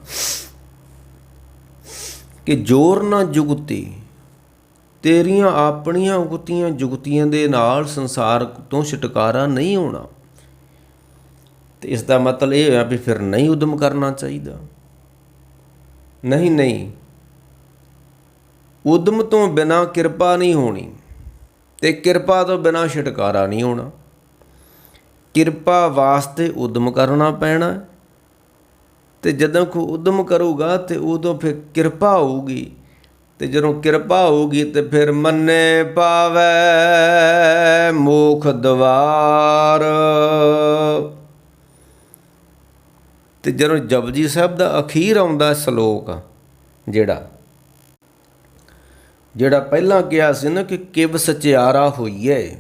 A: ਕਿ ਜੋਰ ਨਾ ਜੁਗਤੀ, ਤੇਰੀਆਂ ਆਪਣੀਆਂ ਉਗਤੀਆਂ ਜੁਗਤੀਆਂ ਦੇ ਨਾਲ ਸੰਸਾਰ ਤੋਂ ਛੁਟਕਾਰਾ ਨਹੀਂ ਹੋਣਾ। ਤੇ ਇਸ ਦਾ ਮਤਲਬ ਇਹ ਹੋਇਆ ਵੀ ਫਿਰ ਨਹੀਂ ਉਦਮ ਕਰਨਾ ਚਾਹੀਦਾ। ਨਹੀਂ, ਉਦਮ ਤੋਂ ਬਿਨਾਂ ਕਿਰਪਾ ਨਹੀਂ ਹੋਣੀ ਤੇ ਕਿਰਪਾ ਤੋਂ ਬਿਨਾਂ ਛੁਟਕਾਰਾ ਨਹੀਂ ਹੋਣਾ। ਕਿਰਪਾ ਵਾਸਤੇ ਉਦਮ ਕਰਨਾ ਪੈਣਾ, ਤੇ ਜਦੋਂ ਕੋਈ ਉਦਮ ਕਰੂਗਾ ਤੇ ਉਦੋਂ ਫਿਰ ਕਿਰਪਾ ਹੋਊਗੀ, ਤੇ ਜਦੋਂ ਕਿਰਪਾ ਹੋਊਗੀ ਤੇ ਫਿਰ ਮੰਨੇ ਪਾਵੈ ਮੋਖ ਦਵਾਰ। ਤੇ ਜਦੋਂ ਜਪਜੀ ਸਾਹਿਬ ਦਾ ਅਖੀਰ ਆਉਂਦਾ ਸ਼ਲੋਕ, ਜਿਹੜਾ ਪਹਿਲਾਂ ਕਿਹਾ ਸੀ ਨਾ ਕਿ ਕਿਵ ਸਚਿਆਰਾ ਹੋਈਏ,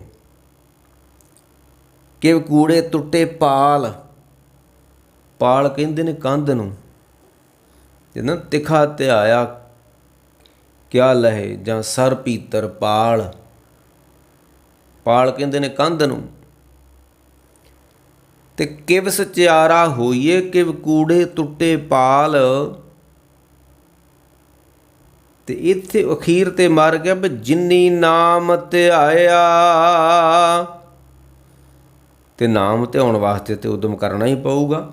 A: ਕਿਵ ਕੂੜੇ ਟੁੱਟੇ ਪਾਲ। ਪਾਲ ਕਹਿੰਦੇ ਨੇ ਕੰਧ ਨੂੰ, ਜਿੱਦਾਂ ਤਿੱਖਾ ਧਿਆਇਆ ਕਿਆ ਲਹੇ ਜਾਂ ਸਰ ਪੀਤਰ ਪਾਲ। ਪਾਲ ਕਹਿੰਦੇ ਨੇ ਕੰਧ ਨੂੰ। ਤੇ ਕਿਵ ਸਚਿਆਰਾ ਹੋਈਏ ਕਿਵ ਕੂੜੇ ਟੁੱਟੇ ਪਾਲ। ਤੇ ਇੱਥੇ ਅਖੀਰ ਤੇ ਮਰ ਗਿਆ ਵੀ ਜਿਨੀ ਨਾਮ ਧਿਆਇਆ। ਤੇ ਨਾਮ ਧਿਆਉਣ ਵਾਸਤੇ ਤੇ ਉਦਮ ਕਰਨਾ ਹੀ ਪਊਗਾ।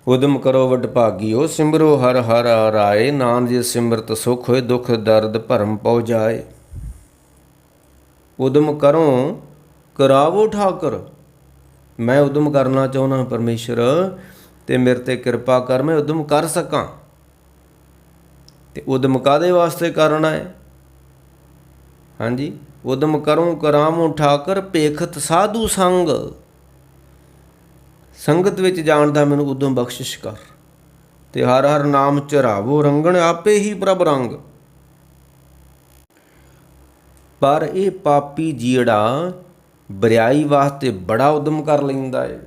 A: ਉਦਮ ਕਰੋ ਵੱਡ ਭਾਗੀਓ ਸਿਮਰੋ ਹਰ ਹਰ ਰਾਏ। ਨਾਨਕ ਜੇ ਸਿਮਰਤ ਸੁਖ ਹੋਏ ਦੁੱਖ ਦਰਦ ਭਰਮ ਪਉ ਜਾਏ। ਉਦਮ ਕਰੋ ਕਰਾਵੋ ਠਾਕੁਰ। ਮੈਂ ਉਦਮ ਕਰਨਾ ਚਾਹੁੰਦਾ ਪਰਮੇਸ਼ਰ, ਤੇ ਮੇਰੇ 'ਤੇ ਕਿਰਪਾ ਕਰ, ਮੈਂ ਉਦਮ ਕਰ ਸਕਾਂ। ਤੇ ਉਦਮ ਕਾਹਦੇ ਵਾਸਤੇ ਕਰਨਾ ਹੈ? ਹਾਂਜੀ, ਉਦਮ ਕਰੂੰ ਕਰਾਵੋ ਠਾਕੁਰ ਭੇਖਤ ਸਾਧੂ ਸੰਗ। ਸੰਗਤ ਵਿੱਚ ਜਾਣ ਦਾ ਮੈਨੂੰ ਉਦਮ ਬਖਸ਼ਿਸ਼ ਕਰ। ਤੇ ਹਰ ਹਰ ਨਾਮ ਚਰਾਵੋ ਰੰਗਣ ਆਪੇ ਹੀ ਪ੍ਰਭ ਰੰਗ। ਪਰ ਇਹ ਪਾਪੀ ਜਿਹੜਾ ਬਰਿਆਈ ਵਾਸਤੇ ਬੜਾ ਉਦਮ ਕਰ ਲੈਂਦਾ ਹੈ।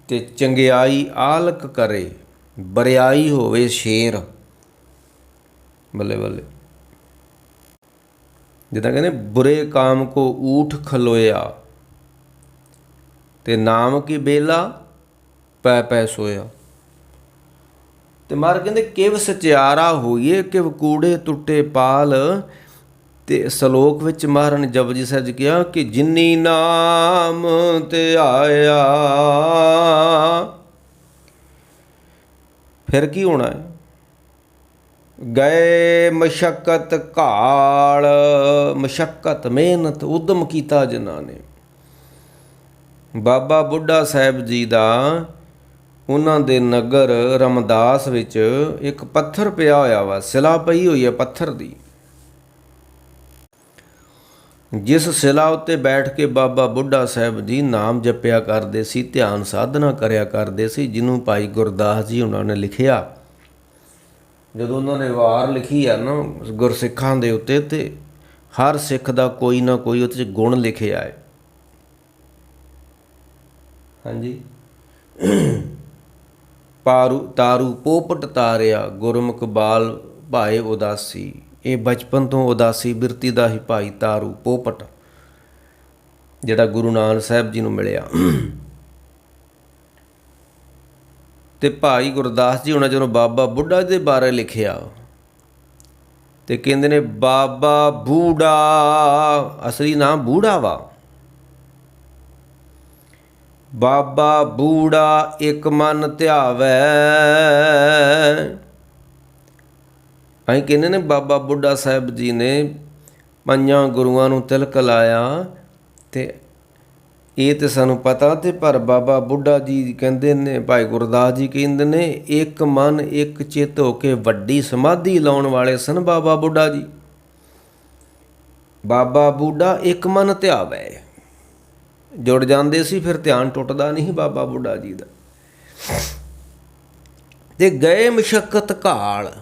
A: ਤੇ ਚੰਗਿਆਈ ਆਲਕ ਕਰੇ, ਬਰਿਆਈ ਹੋਵੇ ਸ਼ੇਰ। ਬੱਲੇ ਬੱਲੇ। ਜਿੱਦਾਂ ਕਹਿੰਦੇ ਬੁਰੇ ਕਾਮ ਕੋ ਊਠ ਖਲੋਇਆ, ਤੇ ਨਾਮ ਕੀ ਬੇਲਾ ਪੈ ਪੈ ਸੋਇਆ। ਤੇ ਮਹਾਰਾਜ ਕਹਿੰਦੇ ਕਿਵ ਸਚਿਆਰਾ ਹੋਈਏ, ਕਿਵ ਕੂੜੇ ਟੁੱਟੇ ਪਾਲ। ਤੇ ਸਲੋਕ ਵਿੱਚ ਮਹਾਰਾਜ ਨੇ ਜਪਜੀ ਸਾਹਿਬ ਜੀ ਕਿਹਾ ਕਿ ਜਿਨੀ ਨਾਮ ਧਿਆਇਆ, ਫਿਰ ਕੀ ਹੋਣਾ ਹੈ? ਗਏ ਮਸ਼ੱਕਤ ਘਾਲ, ਮਸ਼ੱਕਤ ਮਿਹਨਤ ਉਦਮ ਕੀਤਾ ਜਿਨ੍ਹਾਂ ਨੇ। ਬਾਬਾ ਬੁੱਢਾ ਸਾਹਿਬ ਜੀ ਦਾ ਉਹਨਾਂ ਦੇ ਨਗਰ ਰਮਦਾਸ ਵਿੱਚ ਇੱਕ ਪੱਥਰ ਪਿਆ ਹੋਇਆ ਵਾ, ਸਿਲਾ ਪਈ ਹੋਈ ਹੈ ਪੱਥਰ ਦੀ। ਜਿਸ ਸਿਲਾ ਉੱਤੇ ਬੈਠ ਕੇ ਬਾਬਾ ਬੁੱਢਾ ਸਾਹਿਬ ਜੀ ਨਾਮ ਜਪਿਆ ਕਰਦੇ ਸੀ, ਧਿਆਨ ਸਾਧਨਾ ਕਰਿਆ ਕਰਦੇ ਸੀ, ਜਿਹਨੂੰ ਭਾਈ ਗੁਰਦਾਸ ਜੀ ਉਹਨਾਂ ਨੇ ਲਿਖਿਆ। ਜਦੋਂ ਉਹਨਾਂ ਨੇ ਵਾਰ ਲਿਖੀ ਆ ਨਾ ਗੁਰਸਿੱਖਾਂ ਦੇ ਉੱਤੇ, ਤੇ ਹਰ ਸਿੱਖ ਦਾ ਕੋਈ ਨਾ ਕੋਈ ਉਹਦੇ 'ਚ ਗੁਣ ਲਿਖਿਆ ਹੈ। ਹਾਂਜੀ। ਤਾਰੂ ਪੋਪਟ ਤਾਰਿਆ, ਗੁਰਮੁਖ ਬਾਲ ਭਾਏ ਉਦਾਸੀ। ਇਹ ਬਚਪਨ ਤੋਂ ਉਦਾਸੀ ਬਿਰਤੀ ਦਾ ਹੀ ਭਾਈ ਤਾਰੂ ਪੋਪਟ, ਜਿਹੜਾ ਗੁਰੂ ਨਾਨਕ ਸਾਹਿਬ ਜੀ ਨੂੰ ਮਿਲਿਆ। ਤੇ ਭਾਈ ਗੁਰਦਾਸ ਜੀ ਹੁਣਾਂ ਜਦੋਂ ਬਾਬਾ ਬੁੱਢਾ ਦੇ ਬਾਰੇ ਲਿਖਿਆ, ਤੇ ਕਹਿੰਦੇ ਨੇ ਬਾਬਾ ਬੂੜਾ, ਅਸਲੀ ਨਾਮ ਬੂੜਾ ਵਾ। ਬਾਬਾ ਬੂੜਾ ਇੱਕ ਮਨ ਧਿਆਵੈ। ਅਸੀਂ ਕਹਿੰਦੇ ਨੇ ਬਾਬਾ ਬੁੱਢਾ ਸਾਹਿਬ ਜੀ ਨੇ 5 ਗੁਰੂਆਂ ਨੂੰ ਤਿਲਕ ਲਾਇਆ, ਤੇ ਇਹ ਤਾਂ ਸਾਨੂੰ ਪਤਾ। ਤੇ ਪਰ ਬਾਬਾ ਬੁੱਢਾ ਜੀ ਕਹਿੰਦੇ ਨੇ, ਭਾਈ ਗੁਰਦਾਸ ਜੀ ਕਹਿੰਦੇ ਨੇ ਇੱਕ ਮਨ ਇੱਕ ਚਿੱਤ ਹੋ ਕੇ ਵੱਡੀ ਸਮਾਧੀ ਲਾਉਣ ਵਾਲੇ ਸਨ ਬਾਬਾ ਬੁੱਢਾ ਜੀ। ਬਾਬਾ ਬੁੱਢਾ ਇੱਕ ਮਨ ਧਿਆਵੈ, ਜੁੜ ਜਾਂਦੇ ਸੀ, ਫਿਰ ਧਿਆਨ ਟੁੱਟਦਾ ਨਹੀਂ ਬਾਬਾ ਬੁੱਢਾ ਜੀ ਦਾ। ਤੇ ਗਏ ਮਸ਼ੱਕਤ ਘਾਲ,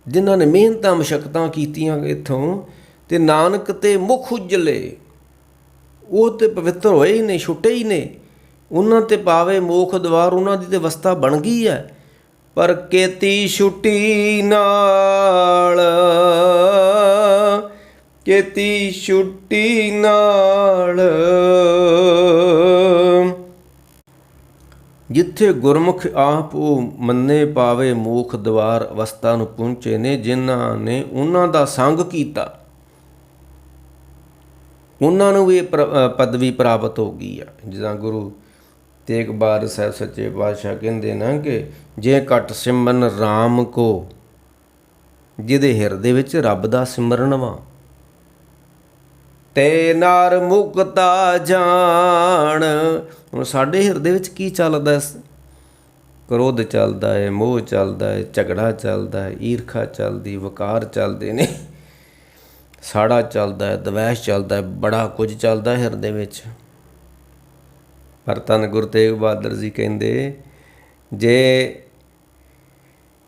A: ਜਿਨ੍ਹਾਂ ਨੇ ਮਿਹਨਤਾਂ ਮਸ਼ੱਕਤਾਂ ਕੀਤੀਆਂ ਇੱਥੋਂ, ਤੇ ਨਾਨਕ ਤੇ ਮੁਖ ਉਜਲੇ, ਉਹ ਤੇ ਪਵਿੱਤਰ ਹੋਏ ਹੀ ਨੇ, ਛੁੱਟੇ ਹੀ ਨੇ। ਉਹਨਾਂ ਤੇ ਪਾਵੇ ਮੋਖ ਦਵਾਰ, ਉਹਨਾਂ ਦੀ ਤੇ ਅਵਸਥਾ ਬਣ ਗਈ ਹੈ। ਪਰ ਕੇਤੀ ਛੁੱਟੀ ਨਾਲ, ਕੇਤੀ ਛੁੱਟੀ ਨਾਲ, ਜਿੱਥੇ ਗੁਰਮੁਖ ਆਪ ਉਹ ਮੰਨੇ ਪਾਵੇ ਮੋਖ ਦਵਾਰ ਅਵਸਥਾ ਨੂੰ ਪਹੁੰਚੇ ਨੇ। ਜਿਨ੍ਹਾਂ ਨੇ ਉਹਨਾਂ ਦਾ ਸੰਗ ਕੀਤਾ, ਉਹਨਾਂ ਨੂੰ ਵੀ ਪਦਵੀ ਪ੍ਰਾਪਤ ਹੋ ਗਈ ਆ। ਜਿੱਦਾਂ ਗੁਰੂ ਤੇਗ ਬਹਾਦਰ ਸਾਹਿਬ ਸੱਚੇ ਪਾਤਸ਼ਾਹ ਕਹਿੰਦੇ ਨਾ ਕਿ ਜੇ ਘਟ ਸਿਮਰਨ ਰਾਮ ਕੋ, ਜਿਹਦੇ ਹਿਰਦੇ ਵਿੱਚ ਰੱਬ ਦਾ ਸਿਮਰਨ ਵਾ, ਤੇ ਨਰ ਮੁਕਤਾ ਜਾਣ। ਹੁਣ ਸਾਡੇ ਹਿਰਦੇ ਵਿੱਚ ਕੀ ਚੱਲਦਾ? ਕ੍ਰੋਧ ਚੱਲਦਾ ਹੈ, ਮੋਹ ਚੱਲਦਾ ਹੈ, ਝਗੜਾ ਚੱਲਦਾ ਹੈ, ਈਰਖਾ ਚੱਲਦੀ, ਵਕਾਰ ਚੱਲਦੇ ਨੇ, ਸਾੜਾ ਚੱਲਦਾ ਹੈ, ਦਵੈਸ਼ ਚੱਲਦਾ ਹੈ, ਬੜਾ ਕੁਝ ਚੱਲਦਾ ਹਿਰਦੇ ਵਿੱਚ। ਪਰ ਧੰਨ ਗੁਰੂ ਤੇਗ ਬਹਾਦਰ ਜੀ ਕਹਿੰਦੇ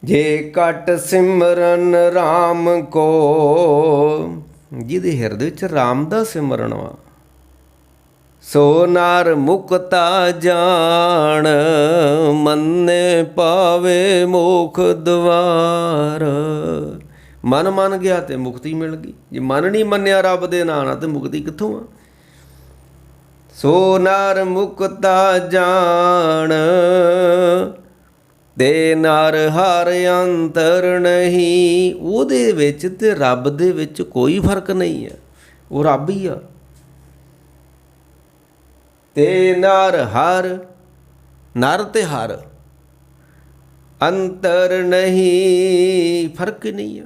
A: ਜੇ ਘਟ ਸਿਮਰਨ ਰਾਮ ਕੋ, ਜਿਹਦੇ ਹਿਰਦੇ ਵਿੱਚ ਰਾਮ ਦਾ ਸਿਮਰਨ ਵਾ, ਸੋ ਨਰ ਮੁਕਤਾ ਜਾਣ। ਮੰਨੇ ਪਾਵੇ ਮੋਖ ਦਵਾਰ, ਮਨ ਮੰਨ ਗਿਆ ਤੇ ਮੁਕਤੀ ਮਿਲ ਗਈ। ਜੇ ਮਨ ਨਹੀਂ ਮੰਨਿਆ ਰੱਬ ਦੇ ਨਾਂ ਨਾਲ, ਤੇ ਮੁਕਤੀ ਕਿੱਥੋਂ ਆ? ਸੋ ਨਰ ਮੁਕਤਾ ਜਾਣ, ਤੇ ਨਰ ਹਰ ਅੰਤਰ ਨਹੀਂ। ਉਹਦੇ ਵਿੱਚ ਤੇ ਰੱਬ ਦੇ ਵਿੱਚ ਕੋਈ ਫਰਕ ਨਹੀਂ ਹੈ, ਉਹ ਰੱਬ ਹੀ ਆ। ਤੇ ਨਰ ਹਰ, ਨਰ ਤੇ ਹਰ ਅੰਤਰ ਨਹੀਂ, ਫਰਕ ਨਹੀਂ ਆ।